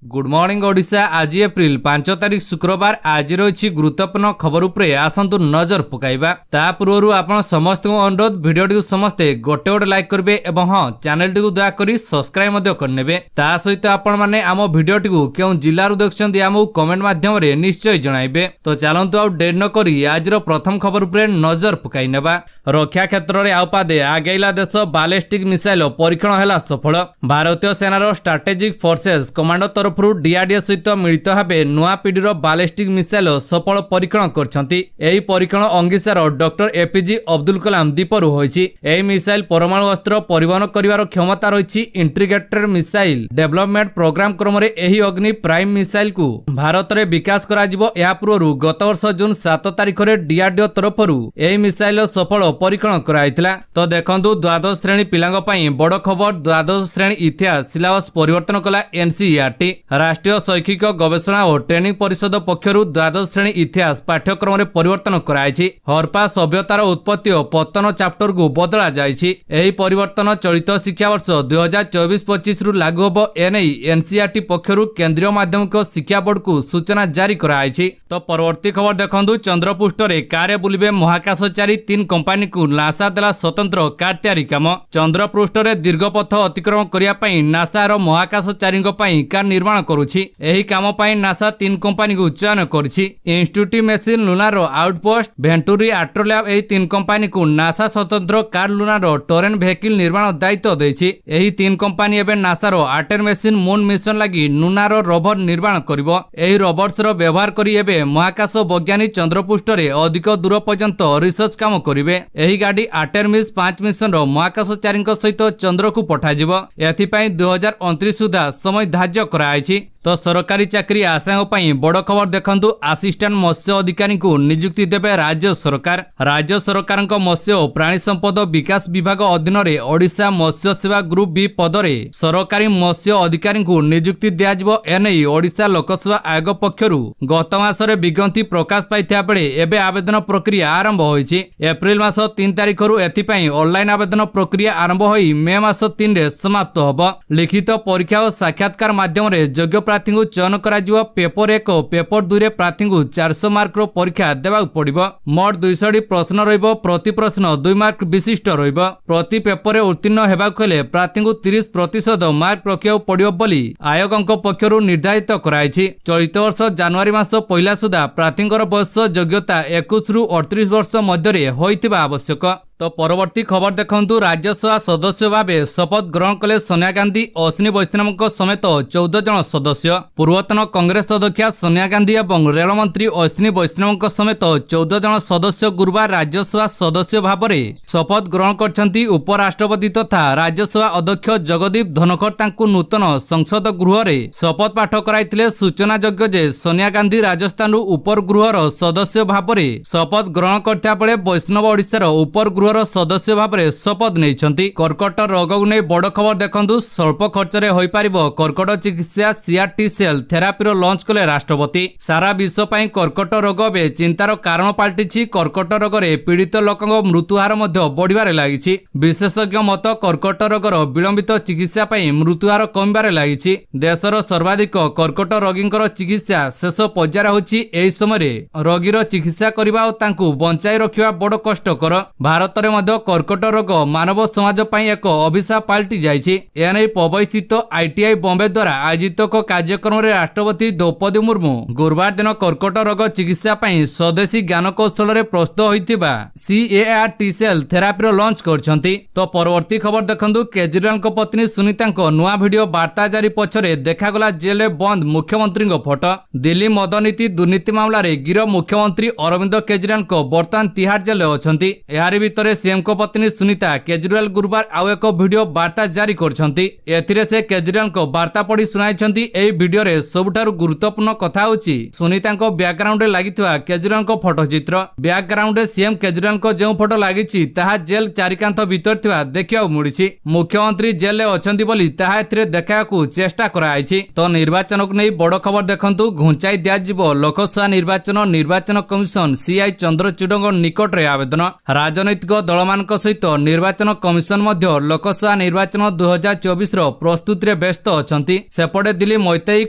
Good morning Odisha. आज April 5 तारिख शुक्रवार। आज रही गुरुत्वपूर्ण खबर उपरे आसंतु नजर पकाइबा। ता पूर्व आपण समस्त अनुरोध भिडियो समस्ते गोटे गोटे लाइक करेंगे एवं हाँ चैनल टी दयाकोरी सब्सक्राइब करने। ता सहित आपण मैंने आम भिडियो टी क्यों जिलू देखते आमको कमेंट माध्यम निश्चय जनइबे। तो चलतु आउ डेर न करी आज प्रथम खबर उपरे नजर पकाई नेबा। रक्षा क्षेत्र में आउ पादे आगेला देश बालिस्टिक मिसाइल परीक्षण है सफल। भारतीय सेनार स्ट्राटेजिक फोर्सेस कमांडो तरफ डीआरडीओ सहित मिलित भाव नुआ पीढ़ीर बालिस्टिक मिसाइल सफल परीक्षण करछंती। एही परीक्षण अंगिसार डॉक्टर एपीजे अब्दुल कलाम द्वीपरू होईछि। एही मिसाइल परमाणु अस्त्र परिवहन करिवार क्षमता रहिछि। इंटीग्रेटेड मिसाइल डेवलपमेंट प्रोग्राम क्रम रे एही अग्नि प्राइम मिसाइल को भारत रे विकास कराजिबो। या पूर्व गत वर्ष जून 7 तारिख रे डीआरडीओ तरफरू एही मिसाइल सफल परीक्षण कराइथिला। तो देखंतु द्वादश श्रेणी पिलांग पई बड़ खबर। द्वादश श्रेणी इतिहास सिलेबस परिवर्तन कला एनसीईआरटी। राष्ट्रीय शैक्षिक गवेषणा और ट्रेनिंग परिषद पक्षरु द्वादश श्रेणी इतिहास पाठ्यक्रम रे परिवर्तन कराइछि। हरप्पा सभ्यतार उत्पत्ति और पतन चैप्टर को बदला जाइछि। एही परिवर्तन चलित शिक्षा वर्ष 2024-25 रु लागू होबो। एनई एनसीईआरटी पक्षरु केंद्रीय माध्यमिक शिक्षा बोर्ड को सूचना जारी कराइछि। तो परवर्ती खबर देखंतु चंद्रपृष्ठ रे कारे बुलिबे महाकाशचारी 3 कंपनी को नासा देला स्वतंत्र कार तैयारी काम। चंद्रपृष्ठ रे दीर्घ पथ अतिक्रमण करिया पई नासा रो महाकाशचारीଙ୍କ पई कार निर्माण करुछि। एही काम पई नासा 3 कंपनी को चयन करछि। Institute machine lunar outpost venturi astrolabe एही 3 कंपनी को नासा स्वतंत्र कार लुनार टोरेन व्हीकल निर्माण दायित्व दैछि। एही 3 कंपनी एबे नासा रो आर्टेर मेसिन मून मिशन लागि लुनार रोवर निर्माण करिवो। एही रोवर्स रो व्यवहार करी एबे महाकाश वैज्ञानिक चंद्रपृष्ठ रे अधिक दूर पर्यंत रिसर्च काम करिवे। एही गाडी आर्टेमिस 5 मिशन रो महाकाशचारीଙ୍କ सहित चंद्र को पठाजिवो। एथि पई 2029 सुधा समय धार्य कराइछि। तो सरकारी चाकरी आशाओं बड़ खबर देखंतु। असिस्टेंट मत्स्य अधिकारी को नियुक्ति देवे राज्य सरकार। राज्य सरकार मत्स्य और प्राणी संपद विकास विभाग अधीन रे ओडिशा मत्स्य सेवा ग्रुप बी पदरे सरकारी मत्स्य अधिकारी को नियुक्ति दियाजिवो। एनै ओडिशा लोकसेवा आयोग पक्षरु गत मासरे विज्ञप्ति प्रकाश पाइथिया बेले एबे आवेदन प्रक्रिया आरंभ होईछि। एप्रिल मास 3 तारिख रु एथिपई ऑनलाइन आवेदन प्रक्रिया आरंभ होई मे मास 3 रे समाप्त होबो। लिखित परीक्षा और साक्षात्कार माध्यम रे योग्य प्रार्थी को चयन करा। पेपर 1 पेपर 2 रे प्रार्थी को 400 मार्क रो परीक्षा देबा पड़िबो। मोट 200 प्रश्न रहिबो। प्रति प्रश्न 2 मार्क विशिष्ट रहिबो। प्रति पेपर उत्तीर्ण हेबा कले प्रार्थी को 30% मार्क रखिया पड़िबो बोली आयोगक पक्षरु निर्धारित कराइछि। चलित वर्ष जनवरी मास पहिला सुधा प्रार्थींकर बयस योग्यता 21 रु 38 वर्ष मध्य होइतिबा आवश्यक। तो परवर्ती खबर देखंतु। राज्यसभा सदस्य भावे शपथ ग्रहण कले सोनिया गांधी। अश्विनी वैष्णव समेत 14 जन सदस्य। पूर्वतन कांग्रेस अध्यक्षा सोनिया गांधी एवं रेल मंत्री अश्विनी वैष्णव समेत 14 जन सदस्य गुरुवार राज्यसभा सदस्य भाव शपथ ग्रहण करछंती। उपराष्ट्रपति तथा राज्यसभा अध्यक्ष जगदीप धनखड़ तांकु नूतन संसद गृह रे शपथ पाठ कराइथिले। सूचना योग्य जे सोनिया गांधी राजस्थान उपर गृहर सदस्य भाव शपथ ग्रहण करता बेले वैष्णव ओडिशार उपर गृह सदस्य भाव शपथ नहीं। कर्कट रोग को नहीं बड़ खबर देखंतु। स्वल्प खर्च रे होई पारिबो कर्कट चिकित्सा सीआरटी सेल थेरापीर लॉन्च कले राष्ट्रपति। सारा विश्व पई कर्कट रोग बे चिंतार कारण पलटिछि। कर्कट रोग रे पीड़ित लोकंक मृत्युहार मध्य बढ़िबारे लागिछि। विशेषज्ञ मत कर्कट रोगर विलंबित चिकित्सा पई मृत्युहार कमिबारे लागिछि। देशर सर्वाधिक कर्कट रोगींकर चिकित्सा शेष पर्यायर होछि। एही समय रोगीर चिकित्सा करबा और तांकु बंचाई रखिबा बड़ कष्टकर। भारत कर्कट रोग मानव समाज पई एक अभिशाप पलटि जाइछि। एनै पबई स्थित आईटीआई बॉम्बे द्वारा आयोजित एक कार्यक्रम रे राष्ट्रपति द्रौपदी मुर्मू गुरुवार दिन कर्कट रोग चिकित्सा पई स्वदेशी ज्ञान कौशल रे प्रस्तुत होइतिबा सीएआरटी सेल थेरापीर लॉन्च करछंती। तो परवर्ती खबर देखंतु। केजरीवाल को पत्नी सुनीता को नुआ वीडियो वार्ता जारी पछरे देखागला जेल रे बंद मुख्यमंत्री फोटो। दिल्ली मदनीति दुर्नीति मामला रे गिरफ मुख्यमंत्री अरविंद केजरीवाल को वर्तमान तिहाड़ जेल अछंती। यारि भितर सीएम को पत्नी सुनीता केजरीवाल गुरुवार आउ एक वीडियो वार्ता जारी करछंती। एथिरे से केजरीवाल को वार्ता पढ़ी सुनाइछंती। एही वीडियो रे सबुठारु गुरुत्वपूर्ण कथा होछि सुनीता को बैकग्राउंड रे लागिथिबा केजरीवाल को फोटो चित्र। बैकग्राउंड रे सीएम केजरीवाल को जेउ फोटो लागिछि ताहा जेल चारिकांथ भीतर थिबा देखिया मिलिछि। मुख्यमंत्री जेल रे अछंती बोली ताहा एथिरे देखायकु चेष्टा कराइछि। तो निर्वाचन को नै बड़ खबर देखंतु। घुंचाई दियाजिबो लोकसभा निर्वाचन कमिशन सीआई चंद्रचूड़ଙ୍କ निकट रे आवेदन। राजनैतिक ଦଳମାନଙ୍କ ସହିତ ନିର୍ବାଚନ କମିଶନ ମଧ୍ୟ ଲୋକସଭା ନିର୍ବାଚନ 2024ର ପ୍ରସ୍ତୁତିରେ ବ୍ୟସ୍ତ ଅଛନ୍ତି। ସେପଟେ ଦିଲ୍ଲୀ ମୈତେଇ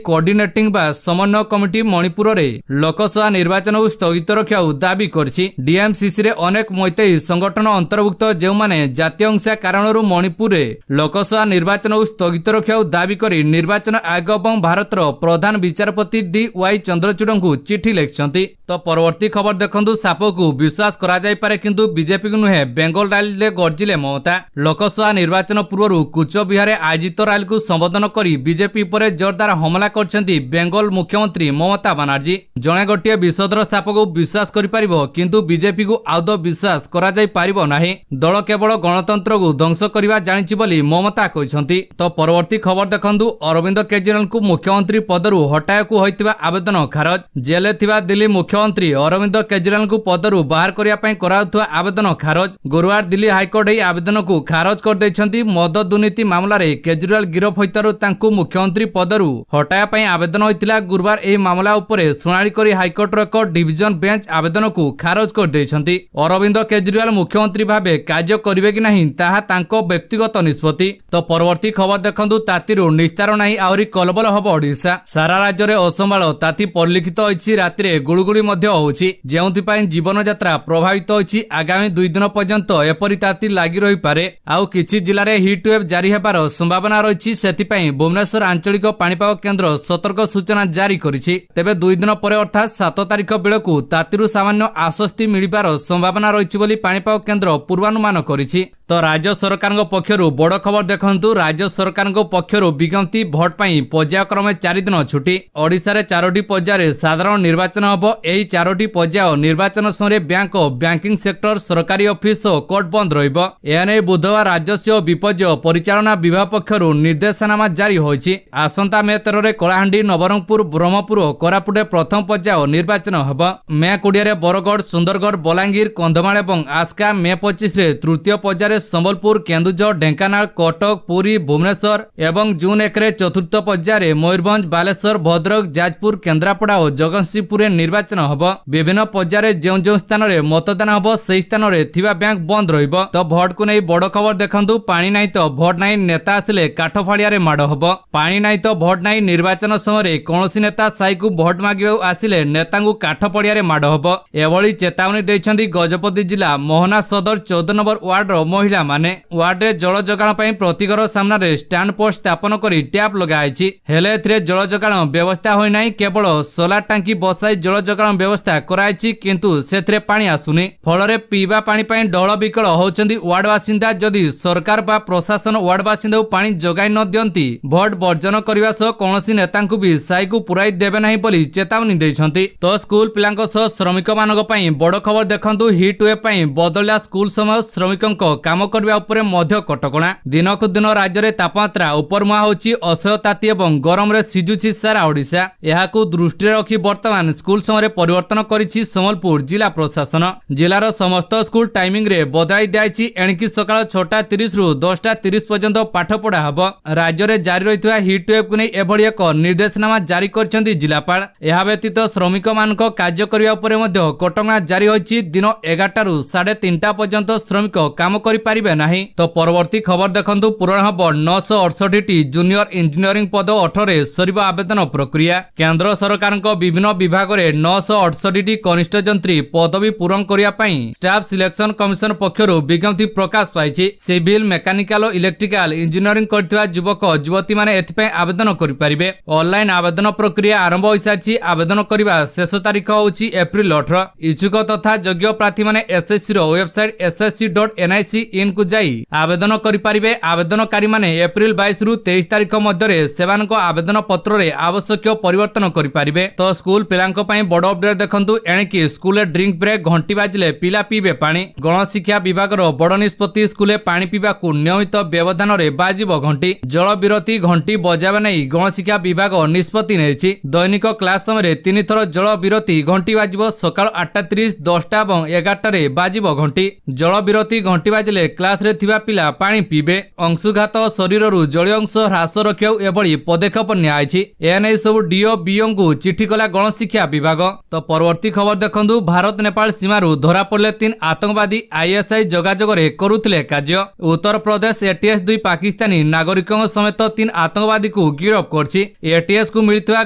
କୋଅର୍ଡିନେଟିଂ ବା ସମନ୍ୱୟ କମିଟି ମଣିପୁରରେ ଲୋକସଭା ନିର୍ବାଚନକୁ ସ୍ଥଗିତ ରଖିବାକୁ ଦାବି କରିଛି। ଡିଏମସିସିରେ ଅନେକ ମୈତେଇ ସଂଗଠନ ଅନ୍ତର୍ଭୁକ୍ତ ଯେଉଁମାନେ ଜାତୀୟ ହିଂସା କାରଣରୁ ମଣିପୁରରେ ଲୋକସଭା ନିର୍ବାଚନକୁ ସ୍ଥଗିତ ରଖିବାକୁ ଦାବି କରି ନିର୍ବାଚନ ଆୟୋଗ ଏବଂ ଭାରତର ପ୍ରଧାନ ବିଚାରପତି DY ଚନ୍ଦ୍ରଚୂଡଙ୍କୁ ଚିଠି ଲେଖିଛନ୍ତି। ତ ପରବର୍ତ୍ତୀ ଖବର ଦେଖନ୍ତୁ। ସାପକୁ ବିଶ୍ୱାସ କରାଯାଇପାରେ କିନ୍ତୁ ବିଜେପିକୁ ନୁହେଁ, ବେଙ୍ଗଲ ରାଲିରେ ଗର୍ଜିଲେ ମମତା। ଲୋକସଭା ନିର୍ବାଚନ ପୂର୍ବରୁ କୁଚବିହାରରେ ଆୟୋଜିତ ରାଲିକୁ ସମ୍ବୋଧନ କରି ବିଜେପି ଉପରେ ଜୋରଦାର ହମଲା କରିଛନ୍ତି ବେଙ୍ଗଲ ମୁଖ୍ୟମନ୍ତ୍ରୀ ମମତା ବାନାର୍ଜୀ। ଜଣେ ଗୋଟିଏ ବିଷଧର ସାପକୁ ବିଶ୍ୱାସ କରିପାରିବ କିନ୍ତୁ ବିଜେପିକୁ ଆଦୌ ବିଶ୍ୱାସ କରାଯାଇ ପାରିବ ନାହିଁ। ଦଳ କେବଳ ଗଣତନ୍ତ୍ରକୁ ଧ୍ୱଂସ କରିବା ଜାଣିଛି ବୋଲି ମମତା କହିଛନ୍ତି। ତ ପରବର୍ତ୍ତୀ ଖବର ଦେଖନ୍ତୁ। ଅରବିନ୍ଦ କେଜରିୱାଲଙ୍କୁ ମୁଖ୍ୟମନ୍ତ୍ରୀ ପଦରୁ ହଟାଇବାକୁ ହୋଇଥିବା ଆବେଦନ ଖାରଜ। ଜେଲରେ ଥିବା ଦିଲ୍ଲୀ ମୁଖ୍ୟମନ୍ତ୍ରୀ ଅରବିନ୍ଦ କେଜରିୱାଲଙ୍କୁ ପଦରୁ ବାହାର କରିବା ପାଇଁ କରାଯାଉଥିବା ଆବେଦନ ଖାରଜ। ଗୁରୁବାର ଦିଲ୍ଲୀ ହାଇକୋର୍ଟ ଏହି ଆବେଦନକୁ ଖାରଜ କରିଦେଇଛନ୍ତି। ମଦ ଦୁର୍ନୀତି ମାମଲାରେ କେଜରିୱାଲ ଗିରଫ ହୋଇଥିବାରୁ ତାଙ୍କୁ ମୁଖ୍ୟମନ୍ତ୍ରୀ ପଦରୁ ହଟାଇବା ପାଇଁ ଆବେଦନ ହୋଇଥିଲା। ଗୁରୁବାର ଏହି ମାମଲା ଉପରେ ଶୁଣାଣି କରି ହାଇକୋର୍ଟର ଏକ ଡିଭିଜନ ବେଞ୍ଚ ଆବେଦନକୁ ଖାରଜ କରିଦେଇଛନ୍ତି। ଅରବିନ୍ଦ କେଜରିୱାଲ ମୁଖ୍ୟମନ୍ତ୍ରୀ ଭାବେ କାର୍ଯ୍ୟ କରିବେ କି ନାହିଁ ତାହା ତାଙ୍କ ବ୍ୟକ୍ତିଗତ ନିଷ୍ପତ୍ତି। ତ ପରବର୍ତ୍ତୀ ଖବର ଦେଖନ୍ତୁ। ତାତିରୁ ନିସ୍ତାର ନାହିଁ, ଆହୁରି କଲବଲ ହବ ଓଡ଼ିଶା। ସାରା ରାଜ୍ୟରେ ଅସମ୍ଭାଳ ତାତି ପରିଲକ୍ଷିତ ହୋଇଛି। ରାତିରେ ଗୁଳୁଗୁଳି ମଧ୍ୟ ହେଉଛି, ଯେଉଁଥିପାଇଁ ଜୀବନଯାତ୍ରା ପ୍ରଭାବିତ ହୋଇଛି। ଆଗାମୀ 2 ଦିନ ପର୍ଯ୍ୟନ୍ତ ଏପରି ତାତି ଲାଗି ରହିପାରେ। ଆଉ କିଛି ଜିଲ୍ଲାରେ ହିଟ୍ ୱେଭ୍ ଜାରି ହେବାର ସମ୍ଭାବନା ରହିଛି। ସେଥିପାଇଁ ଭୁବନେଶ୍ୱର ଆଞ୍ଚଳିକ ପାଣିପାଗ କେନ୍ଦ୍ର ସତର୍କ ସୂଚନା ଜାରି କରିଛି। ତେବେ 2 ଦିନ ପରେ ଅର୍ଥାତ୍ 7 ତାରିଖ ବେଳକୁ ତାତିରୁ ସାମାନ୍ୟ ଆଶ୍ୱସ୍ତି ମିଳିବାର ସମ୍ଭାବନା ରହିଛି ବୋଲି ପାଣିପାଗ କେନ୍ଦ୍ର ପୂର୍ବାନୁମାନ କରିଛି। ତ ରାଜ୍ୟ ସରକାରଙ୍କ ପକ୍ଷରୁ ବଡ଼ ଖବର ଦେଖନ୍ତୁ। ରାଜ୍ୟ ସରକାରଙ୍କ ପକ୍ଷରୁ ବିଜ୍ଞପ୍ତି। ଭୋଟ ପାଇଁ ପର୍ଯ୍ୟାୟକ୍ରମେ 4 ଦିନ ଛୁଟି। ଓଡ଼ିଶାରେ 4ଟି ପର୍ଯ୍ୟାୟରେ ସାଧାରଣ ନିର୍ବାଚନ ହେବ। ଏହି 4ଟି ପର୍ଯ୍ୟାୟ ନିର୍ବାଚନ ସମୟରେ ବ୍ୟାଙ୍କ ଓ ବ୍ୟାଙ୍କିଂ ସେକ୍ଟର, ସରକାରୀ ଅଫିସ ଓ କୋର୍ଟ ବନ୍ଦ ରହିବ। ଏନେଇ ବୁଧବାର ରାଜସ୍ୱ ଓ ବିପର୍ଯ୍ୟୟ ପରିଚାଳନା ବିଭାଗ ପକ୍ଷରୁ ନିର୍ଦ୍ଦେଶନାମା ଜାରି ହୋଇଛି। ଆସନ୍ତା ମେ 13ରେ କଳାହାଣ୍ଡି, ନବରଙ୍ଗପୁର, ବ୍ରହ୍ମପୁର ଓ କୋରାପୁଟରେ ପ୍ରଥମ ପର୍ଯ୍ୟାୟ ନିର୍ବାଚନ ହେବ। ମେ 20ରେ ବରଗଡ଼, ସୁନ୍ଦରଗଡ଼, ବଲାଙ୍ଗୀର, କନ୍ଧମାଳ ଏବଂ ଆସ୍କା। ମେ 25ରେ ତୃତୀୟ ପର୍ଯ୍ୟାୟରେ ସମ୍ବଲପୁର, କେନ୍ଦୁଝର, ଢେଙ୍କାନାଳ, କଟକ, ପୁରୀ, ଭୁବନେଶ୍ୱର ଏବଂ ଜୁନ୍ 1ରେ ଚତୁର୍ଥ ପର୍ଯ୍ୟାୟରେ ମୟୂରଭଞ୍ଜ, ବାଲେଶ୍ୱର, ଭଦ୍ରକ, ଯାଜପୁର, କେନ୍ଦ୍ରାପଡ଼ା ଓ ଜଗତସିଂହପୁରରେ ନିର୍ବାଚନ ହେବ। ବିଭିନ୍ନ ପର୍ଯ୍ୟାୟରେ ଯେଉଁ ଯେଉଁ ସ୍ଥାନରେ ମତଦାନ ହେବ ସେହି ସ୍ଥାନରେ ଥିବା ବ୍ୟାଙ୍କ ବନ୍ଦ ରହିବ। ତ ଭୋଟକୁ ନେଇ ବଡ଼ ଖବର ଦେଖନ୍ତୁ। ପାଣି ନାହିଁ ତ ଭୋଟ ନାହିଁ, ନେତା ଆସିଲେ କାଠ ଫାଳିଆରେ ମାଡ଼ ହେବ। ପାଣି ନାହିଁ ତ ଭୋଟ ନାହିଁ। ନିର୍ବାଚନ ସମୟରେ କୌଣସି ନେତା ସାହିକୁ ଭୋଟ ମାଗିବାକୁ ଆସିଲେ ନେତାଙ୍କୁ କାଠ ପଡ଼ିଆରେ ମାଡ଼ ହେବ। ଏଭଳି ଚେତାବନୀ ଦେଇଛନ୍ତି ଗଜପତି ଜିଲ୍ଲା ମୋହନା ସଦର 14 ନମ୍ବର ୱାର୍ଡର ମହିଳାମାନେ। ୱାର୍ଡରେ ଜଳ ଯୋଗାଣ ପାଇଁ ପ୍ରତି ଘର ସାମ୍ନାରେ ଷ୍ଟାଣ୍ଡ ପୋଷ୍ଟ ସ୍ଥାପନ କରି ଟ୍ୟାପ୍ ଲଗାଯାଇଛି। ହେଲେ ଏଥିରେ ଜଳ ଯୋଗାଣ ବ୍ୟବସ୍ଥା ହୋଇନାହିଁ। କେବଳ ସୋଲାର ଟାଙ୍କି ବସାଇ ଜଳ ଯୋଗାଣ ବ୍ୟବସ୍ଥା କରାଯାଇଛି କିନ୍ତୁ ସେଥିରେ ପାଣି ଆସୁନି। ଫଳରେ ପିଇବା ପାଣି ପାଇଁ ଡହଳ ବିକଳ ହେଉଛନ୍ତି ୱାର୍ଡ ବାସିନ୍ଦା। ଯଦି ସରକାର ବା ପ୍ରଶାସନ ୱାର୍ଡ ବାସିନ୍ଦାକୁ ପାଣି ଯୋଗାଇ ନ ଦିଅନ୍ତି ଭୋଟ ବର୍ଜନ କରିବା ସହ କୌଣସି ନେତାଙ୍କୁ ବି ସାହିକୁ ପୁରାଇ ଦେବେ ନାହିଁ ବୋଲି ଚେତାବନୀ ଦେଇଛନ୍ତି। ତ ସ୍କୁଲ ପିଲାଙ୍କ ସହ ଶ୍ରମିକମାନଙ୍କ ପାଇଁ ବଡ଼ ଖବର ଦେଖନ୍ତୁ। ହିଟ୍ ୱେଭ୍ ପାଇଁ ବଦଳିଲା ସ୍କୁଲ ସମୟ। ଶ୍ରମିକଙ୍କ କାମ କରିବା ଉପରେ ମଧ୍ୟ କଟକଣା। ଦିନକୁ ଦିନ ରାଜ୍ୟରେ ତାପମାତ୍ରା ଉପରମୁହାଁ ହେଉଛି। ଅସହ୍ୟ ତାତି ଏବଂ ଗରମରେ ସିଝୁଛି ସାରା ଓଡ଼ିଶା। ଏହାକୁ ଦୃଷ୍ଟିରେ ରଖି ବର୍ତ୍ତମାନ ସ୍କୁଲ ସମୟରେ ପରିବର୍ତ୍ତନ କରିଛି ସମ୍ବଲପୁର ଜିଲ୍ଲା ପ୍ରଶାସନ। ଜିଲ୍ଲାର ସମସ୍ତ ସ୍କୁଲ ଟାଇମିଂରେ ବଦଳାଇ ଦିଆଯାଇଛି। ଏଣିକି ସକାଳ 6:30ରୁ 10:30 ପର୍ଯ୍ୟନ୍ତ ପାଠପଢ଼ା ହେବ। ରାଜ୍ୟରେ ଜାରି ରହିଥିବା ହିଟ୍ ୱେଭ୍କୁ ନେଇ ଏଭଳି ଏକ ନିର୍ଦ୍ଦେଶନାମା ଜାରି କରିଛନ୍ତି ଜିଲ୍ଲାପାଳ। ଏହା ବ୍ୟତୀତ ଶ୍ରମିକମାନଙ୍କ କାର୍ଯ୍ୟ କରିବା ଉପରେ ମଧ୍ୟ କଟକଣା ଜାରି ହୋଇଛି। ଦିନ 11ଟାରୁ 3:30 ପର୍ଯ୍ୟନ୍ତ ଶ୍ରମିକ କାମ କରିପାରିବେ ନାହିଁ। ତ ପରବର୍ତ୍ତୀ ଖବର ଦେଖନ୍ତୁ। ପୂରଣ ହେବ 968ଟି ଜୁନିୟର ଇଞ୍ଜିନିୟରିଂ ପଦ 18ରେ ସରିବ ଆବେଦନ ପ୍ରକ୍ରିୟା। କେନ୍ଦ୍ର ସରକାରଙ୍କ ବିଭିନ୍ନ ବିଭାଗରେ 968ଟି କନିଷ୍ଠ ଯନ୍ତ୍ରୀ ପଦବୀ ପୂରଣ କରିବା ପାଇଁ ଷ୍ଟାଫ୍ ସିଲେକ୍ସନ କମିଶନ ପକ୍ଷରୁ ବିଜ୍ଞପ୍ତି ପ୍ରକାଶ ପାଇଛି। ସିଭିଲ, ମେକାନିକାଲ ଓ ଇଲେକ୍ଟ୍ରିକାଲ ଇଞ୍ଜିନିୟରିଂ କରିଥିବା ଯୁବକ ଯୁବତୀମାନେ ଏଥିପାଇଁ ଆବେଦନ କରିପାରିବେ। ଅନଲାଇନ୍ ଆବେଦନ ପ୍ରକ୍ରିୟା ଆରମ୍ଭ ହୋଇସାରିଛି। ଆବେଦନ କରିବା ଶେଷ ତାରିଖ ହେଉଛି ଏପ୍ରିଲ 18। ଇଚ୍ଛୁକ ତଥା ଯୋଗ୍ୟ ପ୍ରାର୍ଥୀମାନେ ଏସ୍ଏସ୍ସିର ୱେବସାଇଟ୍ ssc.nic.in କୁ ଯାଇ ଆବେଦନ କରିପାରିବେ। ଆବେଦନକାରୀମାନେ ଏପ୍ରିଲ 22ରୁ 23 ତାରିଖ ମଧ୍ୟରେ ସେମାନଙ୍କ ଆବେଦନ ପତ୍ରରେ ଆବଶ୍ୟକୀୟ ପରିବର୍ତ୍ତନ କରିପାରିବେ। ତ ସ୍କୁଲ ପିଲାଙ୍କ ପାଇଁ ବଡ଼ ଅପଡେଟ୍ ଦେଖନ୍ତୁ। ଏଣିକି ସ୍କୁଲରେ ଡ୍ରିଙ୍କ ବ୍ରେକ୍ ଘଣ୍ଟି ବାଜିଲେ ପିଲା ପିଇବେ ପାଣି। ଗଣଶିକ୍ଷା ବିଭାଗର ବଡ଼ ନିଷ୍ପତ୍ତି। ସ୍କୁଲରେ ପାଣି ପିଇବାକୁ ନିୟମିତ ବ୍ୟବଧାନରେ ବାଜିବ ଘଣ୍ଟି। ଜଳ ବିରତି ଘଣ୍ଟି ବଜାଇବା ନେଇ ଗଣଶିକ୍ଷା ବିଭାଗ ନିଷ୍ପତ୍ତି ନେଇଛି। ଦୈନିକ କ୍ଲାସ ସମୟରେ 3 ଥର ଜଳ ବିରତି ଘଣ୍ଟି ବାଜିବ। ସକାଳ 8:30, 10ଟା ଏବଂ 11ଟାରେ ବାଜିବ ଘଣ୍ଟି। ଜଳ ବିରତି ଘଣ୍ଟି ବାଜିଲେ ନଥିଲେ କ୍ଲାସରେ ଥିବା ପିଲା ପାଣି ପିଇବେ। ଅଂଶୁଘାତ ଶରୀରରୁ ଜଳୀୟ ଅଂଶ ହ୍ରାସ ରଖିବାକୁ ଏଭଳି ପଦକ୍ଷେପ ନିଆଯାଇଛି। ଏନେଇ ସବୁ ଡିଓ ବିଓଙ୍କୁ ଚିଠି କଲା ଗଣଶିକ୍ଷା ବିଭାଗ। ତ ପରବର୍ତ୍ତୀ ଖବର ଦେଖନ୍ତୁ। ଭାରତ ନେପାଳ ସୀମାରୁ ଧରା ପଡ଼ିଲେ 3 ଆତଙ୍କବାଦୀ ଆଇଏସ୍ଆଇ ଯୋଗାଯୋଗରେ କରୁଥିଲେ କାର୍ଯ୍ୟ। ଉତ୍ତରପ୍ରଦେଶ ଏଟିଏସ୍ 2 ପାକିସ୍ତାନୀ ନାଗରିକଙ୍କ ସମେତ 3 ଆତଙ୍କବାଦୀକୁ ଗିରଫ କରିଛି। ଏଟିଏସ୍ କୁ ମିଳିଥିବା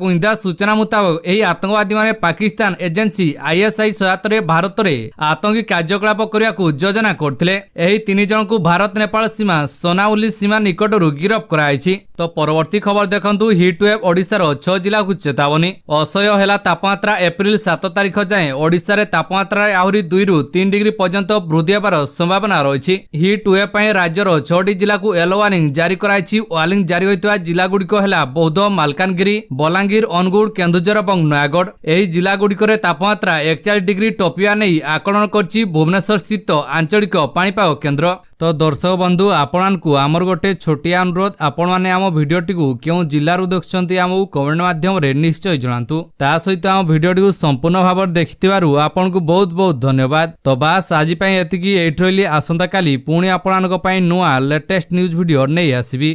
ଗୁଇନ୍ଦା ସୂଚନା ମୁତାବକ ଏହି ଆତଙ୍କବାଦୀମାନେ ପାକିସ୍ତାନ ଏଜେନ୍ସି ଆଇଏସ୍ଆଇ ସହାୟତାରେ ଭାରତରେ ଆତଙ୍କୀ କାର୍ଯ୍ୟକଳାପ କରିବାକୁ ଯୋଜନା କରିଥିଲେ। ଏହି 3 ଜଣଙ୍କୁ ଭାରତ ନେପାଳ ସୀମା ସୋନାଉଲି ସୀମା ନିକଟରୁ ଗିରଫ କରାଯାଇଛି। ତ ପରବର୍ତ୍ତୀ ଖବର ଦେଖନ୍ତୁ। ହିଟ୍ ୱେଭ୍ ଓଡ଼ିଶାର 6 ଜିଲ୍ଲାକୁ ଚେତାବନୀ। ଅସହ୍ୟ ହେଲା ତାପମାତ୍ରା। ଏପ୍ରିଲ 7 ତାରିଖ ଯାଏଁ ଓଡ଼ିଶାରେ ତାପମାତ୍ରାରେ ଆହୁରି 2 ରୁ 3 ଡିଗ୍ରୀ ପର୍ଯ୍ୟନ୍ତ ବୃଦ୍ଧି ହେବାର ସମ୍ଭାବନା ରହିଛି। ହିଟ୍ ୱେଭ୍ ପାଇଁ ରାଜ୍ୟର 6ଟି ଜିଲ୍ଲାକୁ ୟେଲୋ ୱାର୍ଣ୍ଣିଂ ଜାରି କରାଯାଇଛି। ୱାର୍ଣ୍ଣିଂ ଜାରି ହୋଇଥିବା ଜିଲ୍ଲାଗୁଡ଼ିକ ହେଲା ବୌଦ୍ଧ, ମାଲକାନଗିରି, ବଲାଙ୍ଗୀର, ଅନୁଗୁଳ, କେନ୍ଦୁଝର ଏବଂ ନୟାଗଡ଼। ଏହି ଜିଲ୍ଲାଗୁଡ଼ିକରେ ତାପମାତ୍ରା 41 ଡିଗ୍ରୀ ଟପିବା ନେଇ ଆକଳନ କରିଛି ଭୁବନେଶ୍ୱର ସ୍ଥିତ ଆଞ୍ଚଳିକ ପାଣିପାଗ କେନ୍ଦ୍ର। ତ ଦର୍ଶକ ବନ୍ଧୁ, ଆପଣଙ୍କୁ ଆମର ଗୋଟେ ଛୋଟିଆ ଅନୁରୋଧ, ଆପଣମାନେ ଆମ ଭିଡ଼ିଓଟିକୁ କେଉଁ ଜିଲ୍ଲାରୁ ଦେଖୁଛନ୍ତି ଆମକୁ କମେଣ୍ଟ ମାଧ୍ୟମରେ ନିଶ୍ଚୟ ଜଣାନ୍ତୁ। ତା ସହିତ ଆମ ଭିଡ଼ିଓଟିକୁ ସମ୍ପୂର୍ଣ୍ଣ ଭାବରେ ଦେଖିଥିବାରୁ ଆପଣଙ୍କୁ ବହୁତ ବହୁତ ଧନ୍ୟବାଦ। ତ ବାସ୍ ଆଜି ପାଇଁ ଏତିକି। ଏଇଠି ରହିଲି। ଆସନ୍ତାକାଲି ପୁଣି ଆପଣମାନଙ୍କ ପାଇଁ ନୂଆ ଲେଟେଷ୍ଟ ନ୍ୟୁଜ୍ ଭିଡ଼ିଓ ନେଇ ଆସିବି।